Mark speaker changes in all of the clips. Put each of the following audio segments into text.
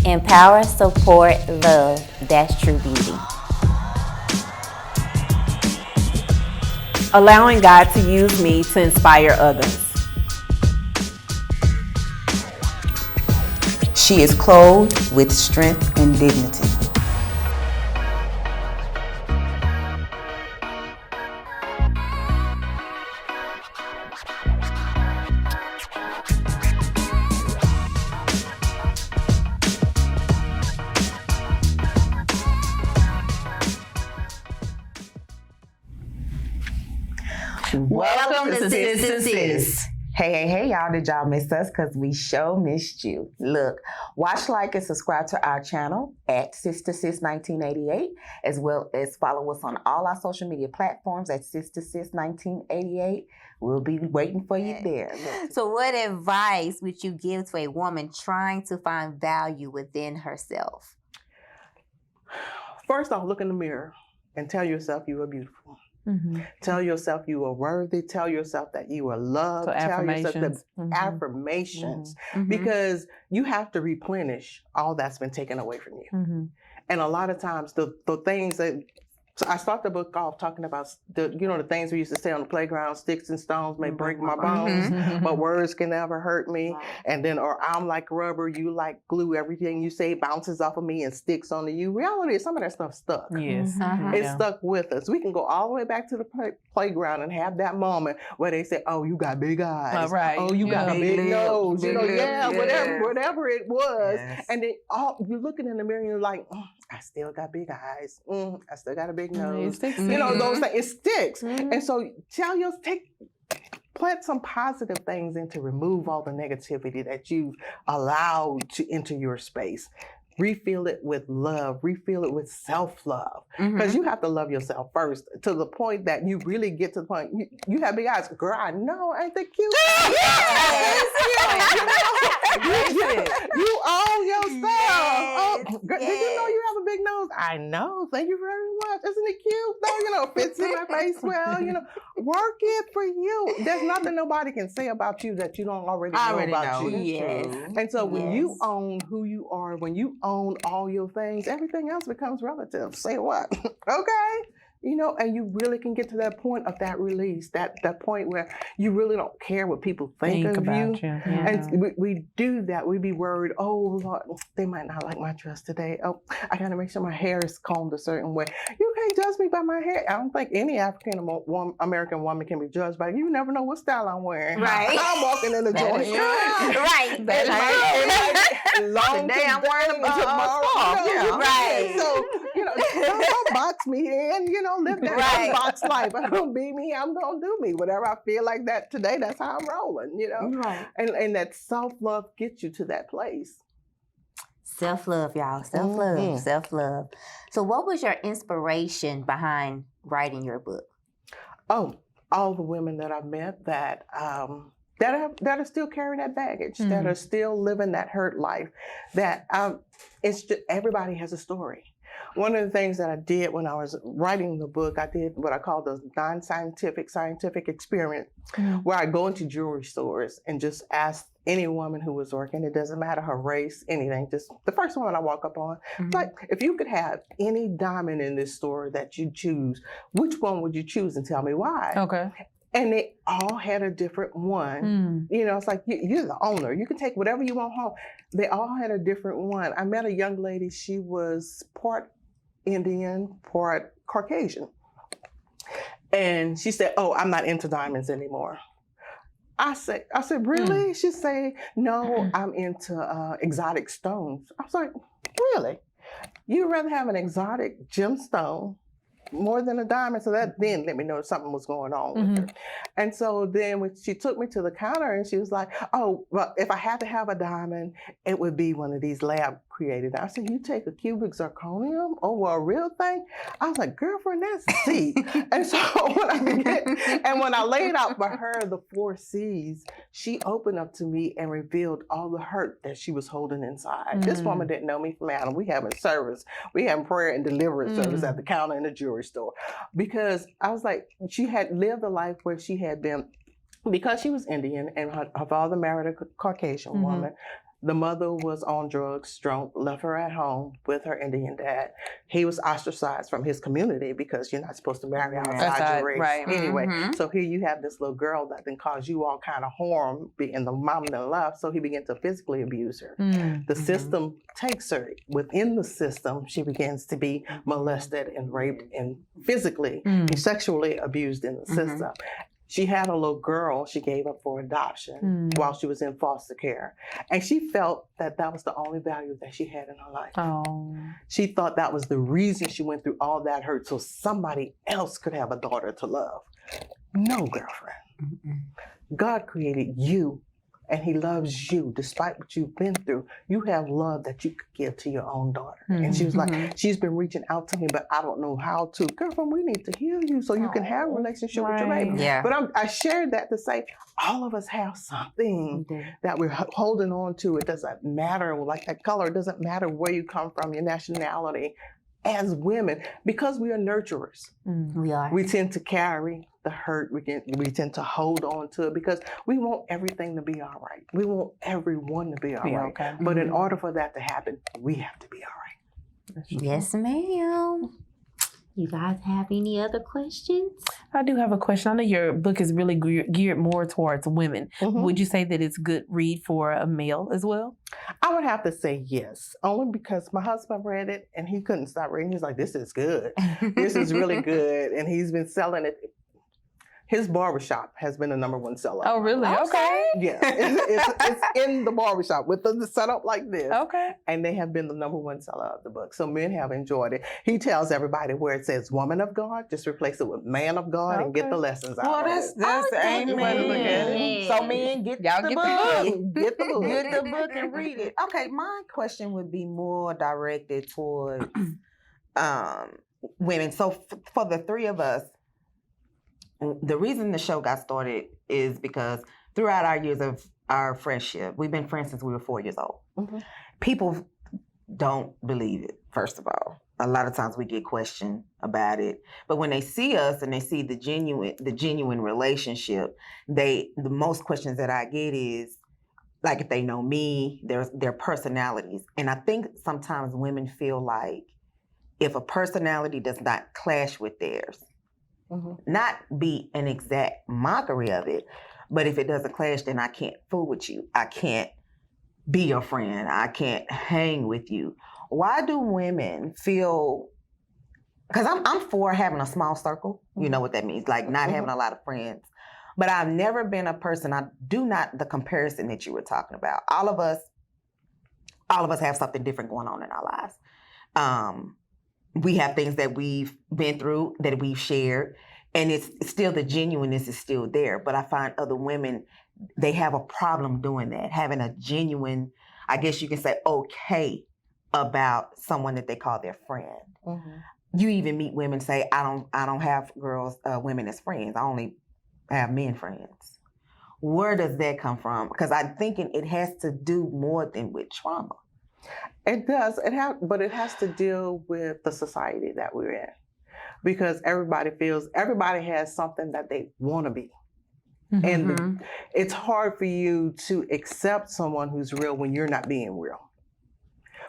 Speaker 1: Empower, support, love. That's true beauty.
Speaker 2: Allowing God to use me to inspire others.
Speaker 3: She is clothed with strength and dignity.
Speaker 4: Welcome to Sis To Sis.
Speaker 3: Hey, y'all. Did y'all miss us? Because we sure missed you. Look, watch, like, and subscribe to our channel at Sis To Sis 1988, as well as follow us on all our social media platforms at Sis To Sis 1988. We'll be waiting for you there.
Speaker 1: So what advice would you give to a woman trying to find value within herself?
Speaker 4: First off, look in the mirror and tell yourself you are beautiful. Mm-hmm. Tell yourself you are worthy. Tell yourself that you are loved.
Speaker 2: So
Speaker 4: tell yourself
Speaker 2: affirmations.
Speaker 4: Affirmations.
Speaker 2: Mm-hmm.
Speaker 4: Because you have to replenish all that's been taken away from you. Mm-hmm. And a lot of times the things that, so I start the book off talking about the things we used to say on the playground: sticks and stones may break my bones, but words can never hurt me. And then, or I'm like rubber, you like glue. Everything you say bounces off of me and sticks onto you. Reality is some of that stuff stuck.
Speaker 2: Yes.
Speaker 1: Mm-hmm.
Speaker 4: It's stuck with us. We can go all the way back to the playground and have that moment where they say, "Oh, you got big eyes.
Speaker 2: Right.
Speaker 4: Oh, you got a big nose."
Speaker 3: Yes.
Speaker 4: Whatever it was.
Speaker 3: Yes.
Speaker 4: And then you're looking in the mirror and you're like, I still got big eyes. I still got a big nose. Those things, it sticks. Mm-hmm. And so plant some positive things in to remove all the negativity that you've allowed to enter your space. Refill it with love. Refill it with self-love. Because you have to love yourself first, to the point that you really get to the point, you have big eyes. Girl, I know, ain't that cute? You own your stuff.
Speaker 1: Yes.
Speaker 4: Girl, did you know you have a big nose? I know. Thank you very much. Isn't it cute? Though, fits in my face well. Work it for you. There's nothing nobody can say about you that you don't already know about you.
Speaker 1: Yes.
Speaker 4: And so when you own who you are, when you own all your things, everything else becomes relative. Say what? Okay. And you really can get to that point of that release, that point where you really don't care what people think of
Speaker 2: about
Speaker 4: you.
Speaker 2: Yeah.
Speaker 4: And we do that. We be worried, oh, Lord, they might not like my dress today. Oh, I got to make sure my hair is combed a certain way. You can't judge me by my hair. I don't think any African American woman can be judged by. You never know what style I'm wearing.
Speaker 1: Right.
Speaker 4: I'm walking in the joint.
Speaker 1: Right.
Speaker 4: Long
Speaker 3: today I'm wearing
Speaker 4: tomorrow.
Speaker 1: Right.
Speaker 4: So, don't box me in, live that box life. I'm going to be me. I'm going to do me. Whatever I feel like that today, that's how I'm rolling,
Speaker 3: Right.
Speaker 4: And that self-love gets you to that place.
Speaker 1: Self-love, y'all. Self-love.
Speaker 4: Mm-hmm.
Speaker 1: Self-love. So what was your inspiration behind writing your book?
Speaker 4: Oh, all the women that I've met that are still carrying that baggage, that are still living that hurt life, that it's just, everybody has a story. One of the things that I did when I was writing the book, I did what I call the scientific experiment, where I go into jewelry stores and just ask any woman who was working, it doesn't matter her race, anything, just the first woman I walk up on, like, if you could have any diamond in this store that you choose, which one would you choose, and tell me why?
Speaker 2: Okay.
Speaker 4: And they all had a different one. It's like, you're the owner. You can take whatever you want home. They all had a different one. I met a young lady. She was part Indian, part Caucasian. And she said, oh, I'm not into diamonds anymore. I said, really? She said, no, I'm into exotic stones. I was like, really? You'd rather have an exotic gemstone more than a diamond? So that then let me know something was going on with her. And so then when she took me to the counter and she was like, oh, well, if I had to have a diamond, it would be one of these lab created. I said, you take a cubic zirconium over a real thing? I was like, girlfriend, that's C. And so when I laid out for her the 4 C's, she opened up to me and revealed all the hurt that she was holding inside. This woman didn't know me from Adam. We having service. We having prayer and deliverance service at the counter in the jewelry store. Because I was like, she had lived a life where she had been, because she was Indian and her father married a Caucasian woman, The mother was on drugs, drunk, left her at home with her Indian dad. He was ostracized from his community because you're not supposed to marry outside your race.
Speaker 2: Right.
Speaker 4: Anyway,
Speaker 1: Mhm.
Speaker 4: so here you have this little girl that then caused you all kind of harm, and the mom then left, so he began to physically abuse her. The system takes her. Within the system, she begins to be molested and raped and physically and sexually abused in the system. She had a little girl she gave up for adoption while she was in foster care. And she felt that that was the only value that she had in her life.
Speaker 2: Oh.
Speaker 4: She thought that was the reason she went through all that hurt, so somebody else could have a daughter to love. No, girlfriend. God created you, and he loves you despite what you've been through. You have love that you could give to your own daughter. And she was like, she's been reaching out to me, but I don't know how to. Girlfriend, we need to heal you so you can have a relationship with your baby.
Speaker 1: Yeah.
Speaker 4: But I shared that to say all of us have something that we're holding on to. It doesn't matter, like that color, it doesn't matter where you come from, your nationality. As women, because we are nurturers,
Speaker 1: We are.
Speaker 4: we tend to carry the hurt. We tend to hold on to it because we want everything to be all right. We want everyone to be all right.
Speaker 2: Okay.
Speaker 4: But in order for that to happen, we have to be all right.
Speaker 1: Yes, ma'am.
Speaker 5: You guys have any other questions?
Speaker 2: I do have a question. I know your book is really geared more towards women. Would you say that it's a good read for a male as well?
Speaker 4: I would have to say yes, only because my husband read it and he couldn't stop reading. He's like, this is good. This is really good. And he's been selling it. His barbershop has been the #1 seller.
Speaker 2: Oh, really? Okay.
Speaker 4: Yeah, it's in the barbershop with the setup like this.
Speaker 2: Okay.
Speaker 4: And they have been the #1 seller of the book. So men have enjoyed it. He tells everybody where it says woman of God, just replace it with man of God and get the lessons out
Speaker 3: Well,
Speaker 4: of
Speaker 3: that's
Speaker 4: it.
Speaker 3: the
Speaker 4: Way to look at it.
Speaker 3: amen. So men, get
Speaker 2: Y'all
Speaker 3: the
Speaker 2: get the
Speaker 3: book.
Speaker 2: book.
Speaker 4: Get the book.
Speaker 3: Get the book and read it. Okay, my question would be more directed towards women. So for the three of us, the reason the show got started is because throughout our years of our friendship, we've been friends since we were 4 years old. People don't believe it, first of all. A lot of times we get questioned about it. But when they see us and they see the genuine relationship, the most questions that I get is, like, if they know me, their personalities. And I think sometimes women feel like if a personality does not clash with theirs, not be an exact mockery of it, but if it doesn't clash, then I can't fool with you. I can't be your friend. I can't hang with you. Why do women feel, because I'm for having a small circle. You know what that means, like not having a lot of friends. But I've never been a person, I do not, the comparison that you were talking about. All of us have something different going on in our lives. We have things that we've been through, that we've shared, and it's still, the genuineness is still there. But I find other women, they have a problem doing that, having a genuine, I guess you can say, okay about someone that they call their friend. You even meet women say, I don't have women as friends. I only have men friends. Where does that come from? Because I'm thinking it has to do more than with trauma.
Speaker 4: It does. But it has to deal with the society that we're in, because everybody has something that they want to be. And it's hard for you to accept someone who's real when you're not being real.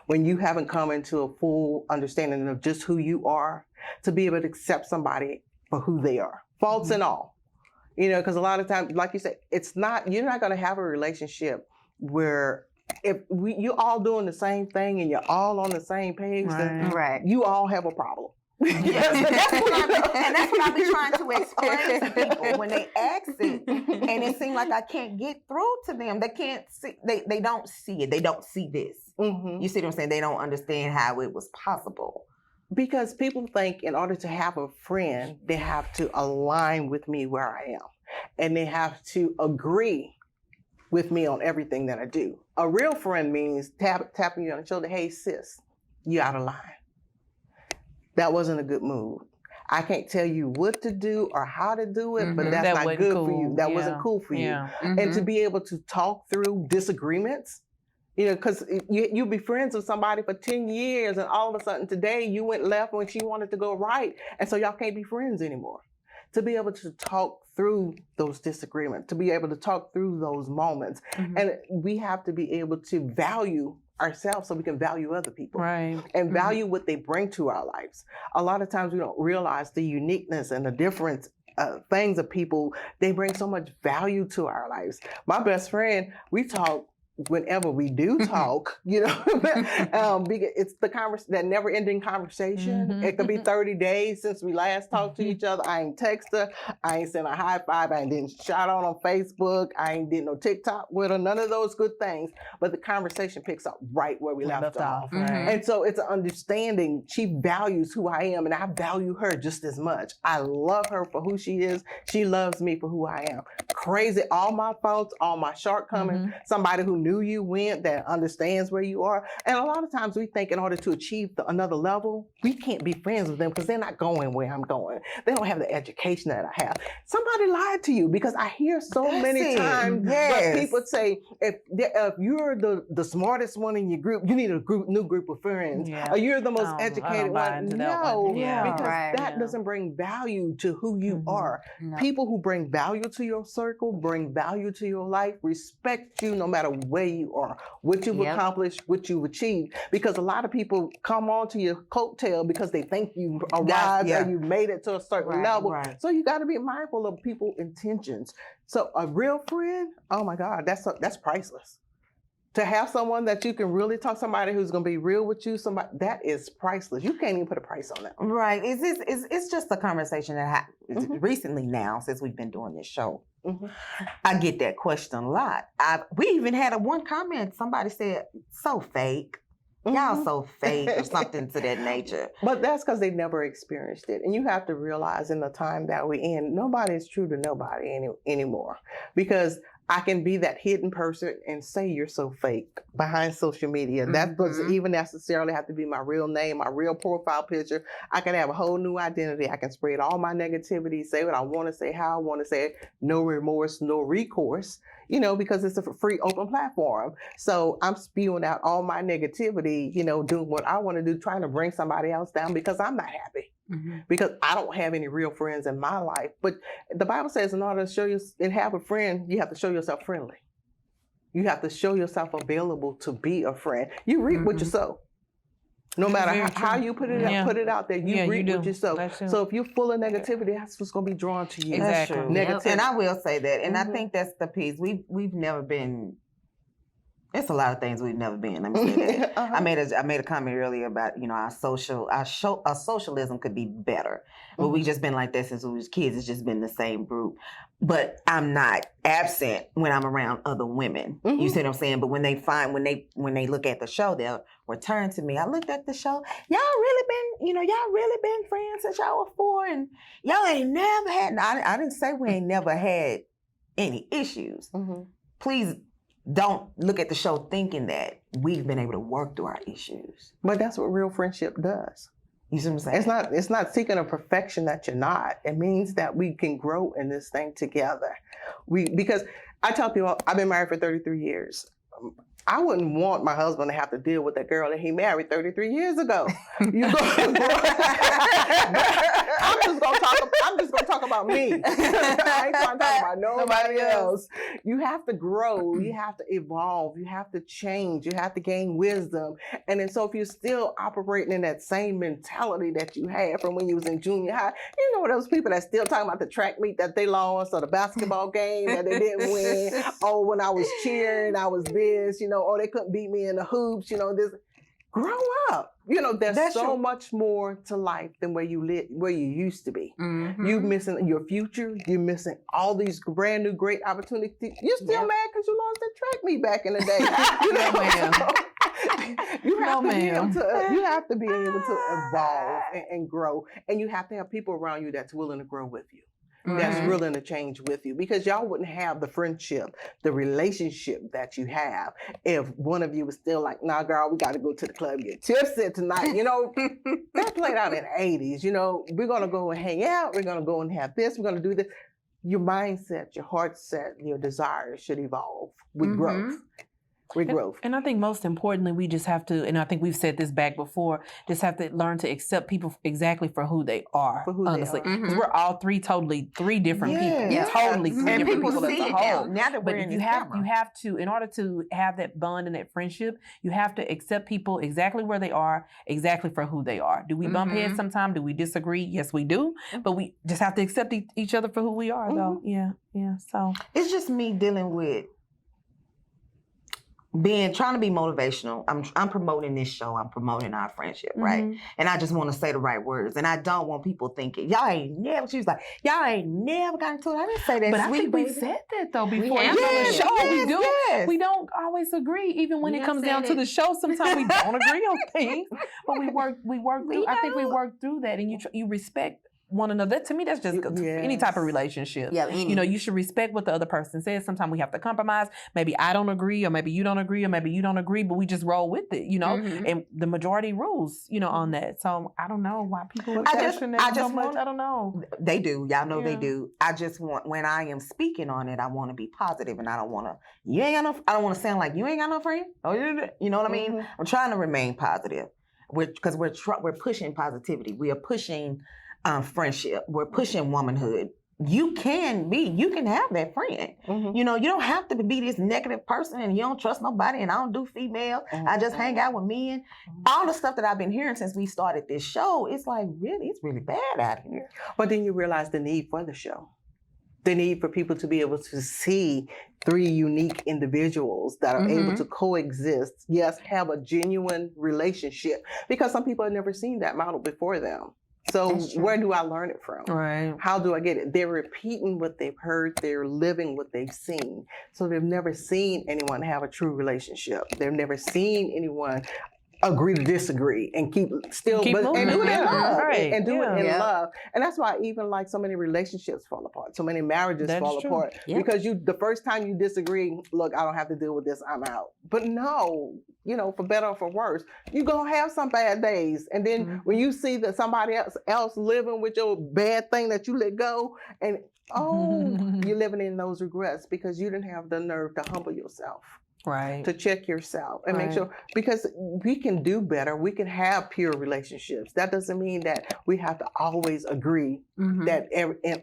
Speaker 4: When you haven't come into a full understanding of just who you are, to be able to accept somebody for who they are, faults and all. You know, because a lot of times, like you said, you're not going to have a relationship where you're all doing the same thing and you're all on the same page, then you all have a problem.
Speaker 3: And that's what I be trying to explain to people when they ask it, and it seems like I can't get through to them. They can't see. They don't see it. They don't see this. You see what I'm saying? They don't understand how it was possible.
Speaker 4: Because people think in order to have a friend, they have to align with me where I am, and they have to agree with me on everything that I do. A real friend means tapping you on the shoulder. Hey, sis, you out of line. That wasn't a good move. I can't tell you what to do or how to do it, but that's not good for you. That wasn't cool for you. And to be able to talk through disagreements, you know, because you'll be friends with somebody for 10 years and all of a sudden today you went left when she wanted to go right. And so y'all can't be friends anymore. To be able to talk through those disagreements, to be able to talk through those moments. And we have to be able to value ourselves so we can value other people.
Speaker 2: Right.
Speaker 4: And value what they bring to our lives. A lot of times we don't realize the uniqueness and the difference things of people. They bring so much value to our lives. My best friend, we talk whenever we do talk, you know, it's that never-ending conversation. It could be 30 days since we last talked to each other. I ain't text her. I ain't sent a high five. I ain't didn't shout out on Facebook. I ain't did no TikTok with her. None of those good things. But the conversation picks up right where we left off. And so it's an understanding. She values who I am, and I value her just as much. I love her for who she is. She loves me for who I am. Crazy, all my faults, all my shortcomings. Somebody who knew you went, that understands where you are. And a lot of times we think in order to achieve another level, we can't be friends with them because they're not going where I'm going. They don't have the education that I have. Somebody lied to you, because I hear so many times where people say, if you're the smartest one in your group, you need a new group of friends. Or you're the most educated one. No, because that doesn't bring value to who you are. People who bring value to your circle, bring value to your life, respect you no matter where you are, what you've accomplished, what you've achieved. Because a lot of people come onto your coattail because they think you arrived or you made it to a certain level. So you got to be mindful of people's intentions. So a real friend, oh my God, that's priceless. To have someone that you can really talk, somebody who's going to be real with you, somebody that is priceless. You can't even put a price on that.
Speaker 3: Right. It's just a conversation that happened recently now, since we've been doing this show. I get that question a lot. We even had one comment. Somebody said, "So fake. Y'all so fake," or something to that nature.
Speaker 4: But that's because they never experienced it. And you have to realize in the time that we're in, nobody is true to nobody anymore. Because I can be that hidden person and say you're so fake behind social media. That doesn't even necessarily have to be my real name, my real profile picture. I can have a whole new identity. I can spread all my negativity, say what I want to say, how I want to say it. No remorse, no recourse, you know, because it's a free open platform. So I'm spewing out all my negativity, you know, doing what I want to do, trying to bring somebody else down because I'm not happy. Because I don't have any real friends in my life. But the Bible says in order to show you and have a friend, you have to show yourself friendly. You have to show yourself available to be a friend. You reap what you sow. No matter how you put it out there, you reap what you sow. So if you're full of negativity, that's what's going to be drawn to you.
Speaker 3: Exactly.
Speaker 4: Negativity.
Speaker 3: And I will say that. And I think that's the piece. We've never been. It's a lot of things we've never been. Let me say that. I made a comment earlier about, you know, our socialism could be better. But we just been like that since we was kids. It's just been the same group. But I'm not absent when I'm around other women. You see what I'm saying? But when they look at the show, they'll return to me. I looked at the show. Y'all really been friends since y'all were 4, and y'all ain't never had. I didn't say we ain't never had any issues. Please. Don't look at the show thinking that we've been able to work through our issues.
Speaker 4: But that's what real friendship does.
Speaker 3: You see what I'm saying?
Speaker 4: It's not seeking a perfection that you're not. It means that we can grow in this thing together. Because I tell people, I've been married for 33 years. I wouldn't want my husband to have to deal with that girl that he married 33 years ago. I'm just gonna talk about me. I ain't trying to talk about nobody else. You have to grow. You have to evolve. You have to change. You have to gain wisdom. And then so if you're still operating in that same mentality that you had from when you was in junior high, you know those people that still talking about the track meet that they lost or the basketball game that they didn't win. Oh, when I was cheering, I was this, you know, oh, they couldn't beat me in the hoops, you know, this. Grow up. You know, there's so much more to life than where you used to be. You're missing your future. You're missing all these brand new great opportunities. You're still mad because you lost that track meet back in the day. You have to be able to evolve and grow. And you have to have people around you that's willing to grow with you. That's willing to change with you, because y'all wouldn't have the friendship, the relationship that you have if one of you was still like, nah, girl, we got to go to the club, get tipsy tonight. You know, that played out in the 80s. You know, we're going to go and hang out. We're going to go and have this. We're going to do this. Your mindset, your heart set, your desires should evolve with growth. with growth.
Speaker 2: And I think most importantly, we just have to, and I think we've said this back before, just have to learn to accept people exactly for who they are,
Speaker 4: For who they
Speaker 2: honestly.
Speaker 4: are.
Speaker 2: Because we're all three different people.
Speaker 4: Yeah.
Speaker 2: Totally three
Speaker 3: And
Speaker 2: different
Speaker 3: people
Speaker 2: people as
Speaker 3: see
Speaker 2: a
Speaker 3: it
Speaker 2: whole.
Speaker 3: now that we're
Speaker 2: But
Speaker 3: in
Speaker 2: you
Speaker 3: this
Speaker 2: have
Speaker 3: camera.
Speaker 2: to, in order to have that bond and that friendship, you have to accept people exactly where they are, exactly for who they are. Do we bump heads sometimes? Do we disagree? Yes, we do. But we just have to accept each other for who we are, though. Yeah. So
Speaker 3: It's just me dealing with trying to be motivational. I'm promoting this show. I'm promoting our friendship, right? And I just want to say the right words. And I don't want people thinking, y'all ain't never, she was like, y'all ain't never got into it. I didn't say that.
Speaker 2: But I
Speaker 3: sweet,
Speaker 2: think
Speaker 3: baby.
Speaker 2: we said that though before.
Speaker 1: have
Speaker 2: On the
Speaker 1: said
Speaker 2: show,
Speaker 3: it.
Speaker 2: we do.
Speaker 3: Yes.
Speaker 2: We don't always agree, even when
Speaker 1: We
Speaker 2: it
Speaker 1: have
Speaker 2: comes
Speaker 1: said
Speaker 2: down to
Speaker 1: it.
Speaker 2: the show. Sometimes we don't agree on things, but we work through. I think we
Speaker 1: know.
Speaker 2: work through that, and you respect one another. To me, that's just any type of relationship.
Speaker 1: Yeah,
Speaker 2: You know, you should respect what the other person says. Sometimes we have to compromise. Maybe I don't agree, or maybe you don't agree, or maybe you don't agree, but we just roll with it, you know. And the majority rules, you know, on that. So I don't know why people question that so much. I don't know.
Speaker 3: They do. Y'all know they
Speaker 2: Yeah.
Speaker 3: do. I just want, when I am speaking on it, I want to be positive, and I don't want to, I don't want to sound like you ain't got no friend. Oh, you know what I mean? I'm trying to remain positive, because we're pushing positivity. We are pushing friendship. We're pushing womanhood. You can have that friend. You know, you don't have to be this negative person and you don't trust nobody and I don't do females. I just hang out with men. All the stuff that I've been hearing since we started this show, it's like, really, it's really bad out here.
Speaker 4: But then you realize the need for the show. The need for people to be able to see three unique individuals that are able to coexist, yes, have a genuine relationship, because some people have never seen that model before them. So where do I learn it from?
Speaker 2: Right.
Speaker 4: How do I get it? They're repeating what they've heard. They're living what they've seen. So they've never seen anyone have a true relationship. They've never seen anyone agree to disagree and keep
Speaker 2: moving.
Speaker 4: and do it in love.
Speaker 2: Right.
Speaker 4: And do it in
Speaker 1: Yeah.
Speaker 4: love. And that's why even like so many relationships fall apart. So many marriages
Speaker 2: That is
Speaker 4: fall
Speaker 2: true.
Speaker 4: apart.
Speaker 1: Yeah.
Speaker 4: Because the first time you disagree, look, I don't have to deal with this, I'm out. But no, you know, for better or for worse, you're gonna have some bad days. And then when you see that somebody else living with your bad thing that you let go, and you're living in those regrets because you didn't have the nerve to humble yourself.
Speaker 2: Right.
Speaker 4: To check yourself and make
Speaker 2: Right.
Speaker 4: sure, because we can do better. We can have pure relationships. That doesn't mean that we have to always agree that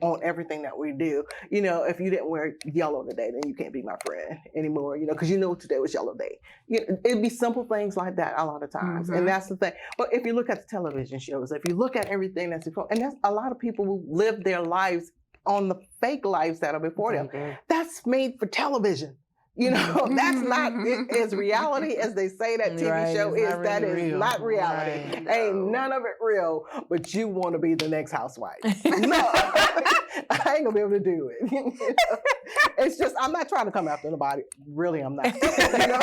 Speaker 4: on everything that we do. You know, if you didn't wear yellow today, then you can't be my friend anymore. You know, because you know today was yellow day. It'd be simple things like that a lot of times, and that's the thing. But if you look at the television shows, if you look at everything that's before, and that's a lot of people who live their lives on the fake lives that are before them. That's made for television. You know, that's not as reality as they say that TV show is. That is not reality.
Speaker 2: Right.
Speaker 4: Ain't none of it real, but you want to be the next housewife. No, I ain't gonna be able to do it. You know? It's just, I'm not trying to come after nobody. Really, I'm not. You know?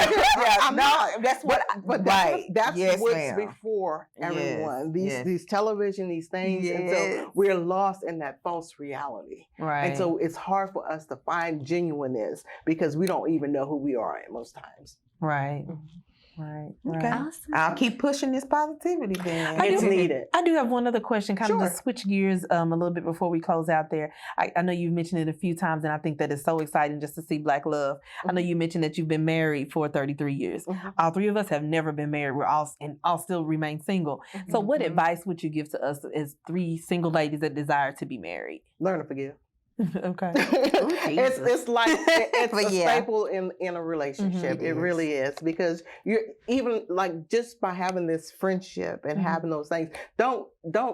Speaker 4: I'm not.
Speaker 3: That's what.
Speaker 4: But that's
Speaker 3: Yes,
Speaker 4: what's
Speaker 3: ma'am.
Speaker 4: before everyone.
Speaker 3: Yes.
Speaker 4: These television, these things, and so we're lost in that false reality.
Speaker 2: Right.
Speaker 4: And so it's hard for us to find genuineness because we don't even know who we are at most times.
Speaker 2: Right. Right.
Speaker 3: Okay.
Speaker 1: Awesome.
Speaker 3: I'll keep pushing this positivity then.
Speaker 4: It's needed.
Speaker 2: I do have one other question, kind of
Speaker 4: Sure.
Speaker 2: to switch gears a little bit before we close out there. I know you've mentioned it a few times, and I think that it's so exciting just to see Black love. I know you mentioned that you've been married for 33 years. All three of us have never been married. We're all still remain single. So what advice would you give to us as three single ladies that desire to be married?
Speaker 4: Learn to forgive.
Speaker 2: Okay.
Speaker 4: It's like it's
Speaker 3: But
Speaker 4: a
Speaker 3: yeah.
Speaker 4: staple in a relationship. It really is, because you're even like just by having this friendship and having those things, don't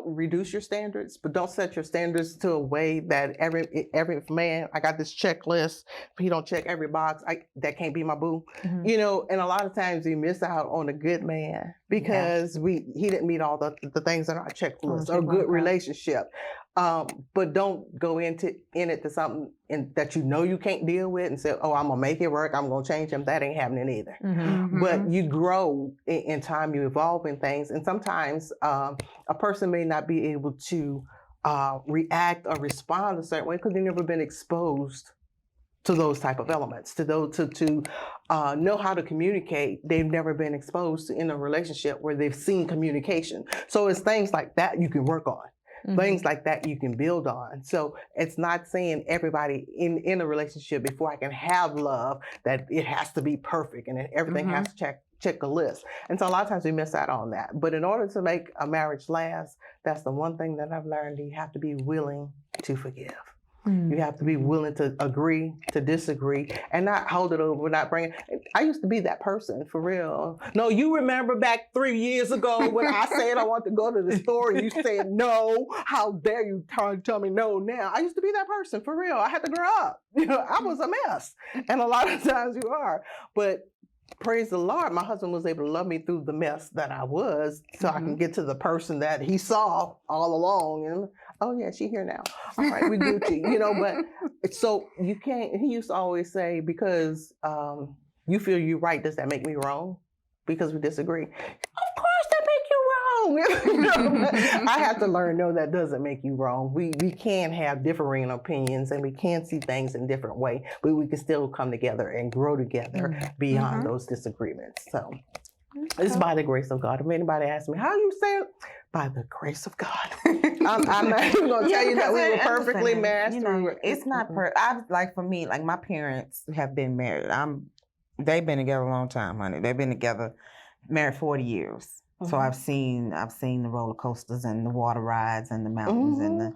Speaker 4: reduce your standards, but don't set your standards to a way that every man, I got this checklist, if he don't check every box, that can't be my boo. You know, and a lot of times we miss out on a good man because he didn't meet all the things on our checklist or a good relationship. But don't go in it to something that you know you can't deal with and say, oh, I'm gonna make it work, I'm gonna change him. That ain't happening either. But you grow in time, you evolve in things, and sometimes a person may not be able to react or respond a certain way because they've never been exposed to those type of elements, to know how to communicate. They've never been exposed to in a relationship where they've seen communication. So it's things like that you can work on. Things like that you can build on. So it's not saying everybody in a relationship, before I can have love, that it has to be perfect and everything has to check a list. And so a lot of times we miss out on that. But in order to make a marriage last, that's the one thing that I've learned. You have to be willing to forgive. You have to be willing to agree to disagree and not hold it over, not bring it. I used to be that person, for real. No, you remember back 3 years ago when I said I want to go to the store and you said no. How dare you tell me no now? I used to be that person, for real. I had to grow up. I was a mess. And a lot of times you are. But praise the Lord, my husband was able to love me through the mess that I was, so I can get to the person that he saw all along. And oh yeah, she here now. All right, we Gucci, But so you can't. He used to always say, because you feel you're right, does that make me wrong? Because we disagree. Of course, that make you wrong. I have to learn. No, that doesn't make you wrong. We can have differing opinions, and we can see things in different way, but we can still come together and grow together beyond those disagreements. So it's by the grace of God. If anybody asks me, how you say it? By the grace of God. I'm not even going to tell you that we were perfectly matched.
Speaker 3: It's not for me, like my parents have been married. They've been together a long time, honey. They've been together, married 40 years. So I've seen the roller coasters and the water rides and the mountains and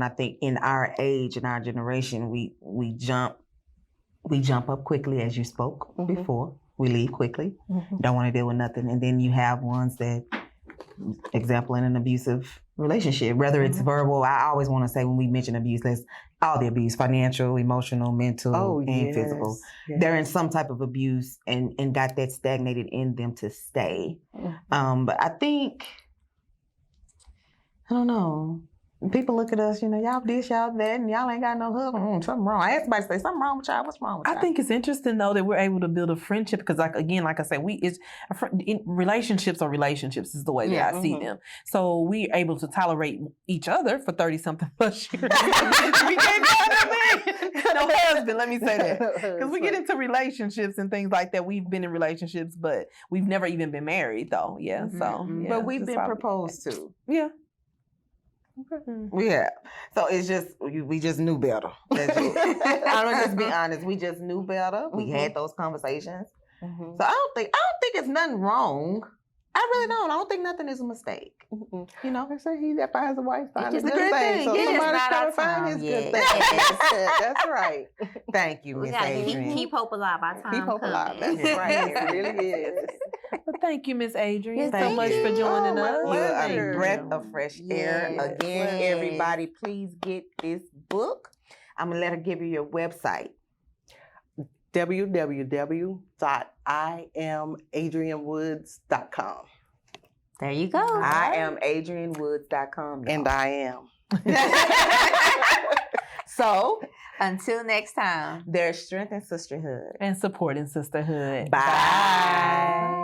Speaker 3: I think in our age, in our generation, we jump up quickly, as you spoke before. We leave quickly. Don't want to deal with nothing. And then you have ones that, example, in an abusive relationship, whether it's verbal. I always want to say, when we mention abuse, that's all the abuse: financial, emotional, mental, and physical. Yes. They're in some type of abuse and got that stagnated in them to stay. But I think, I don't know. People look at us, y'all this, y'all that, and y'all ain't got no husband. Something wrong. I asked somebody to say, something wrong with y'all. What's wrong with y'all?
Speaker 2: I think it's interesting, though, that we're able to build a friendship because, like I said, relationships are relationships is the way that I see them. So we're able to tolerate each other for 30-something plus years. We can't no husband, let me say that. Because we get into relationships and things like that. We've been in relationships, but we've never even been married, though. Yeah, so. Yeah,
Speaker 3: but we've been proposed to.
Speaker 2: Yeah.
Speaker 3: Yeah, so it's just we just knew better. I'm gonna just be honest. We just knew better. We had those conversations. So I don't think it's nothing wrong. I really don't. I don't think nothing is a mistake.
Speaker 4: They say he that finds a wife finds a
Speaker 3: It's a
Speaker 4: good
Speaker 3: good
Speaker 4: thing.
Speaker 3: thing.
Speaker 4: So
Speaker 3: Yeah,
Speaker 4: somebody's
Speaker 3: it's not
Speaker 4: trying
Speaker 3: our
Speaker 4: to find his
Speaker 3: time
Speaker 4: good
Speaker 3: yet.
Speaker 4: thing. That's right.
Speaker 3: Thank you,
Speaker 5: We
Speaker 3: Miss
Speaker 5: gotta
Speaker 3: Adrian.
Speaker 5: keep hope alive. Our time
Speaker 4: Keep hope alive.
Speaker 5: coming.
Speaker 4: That's right. It really is.
Speaker 2: Well, thank you, Miss Adrian,
Speaker 3: Yes,
Speaker 2: so much for joining
Speaker 4: my
Speaker 2: us.
Speaker 3: You're
Speaker 4: pleasure.
Speaker 3: a breath of fresh air.
Speaker 1: Yes.
Speaker 3: Again, everybody, please get this book. I'm going to let her give you your website.
Speaker 4: www.IamAdrianWoods.com.
Speaker 1: There you go.
Speaker 3: IamAdrianWoods.com.
Speaker 4: And I am.
Speaker 3: So,
Speaker 1: Until next time.
Speaker 3: there's strength in sisterhood.
Speaker 2: And supporting sisterhood.
Speaker 3: Bye.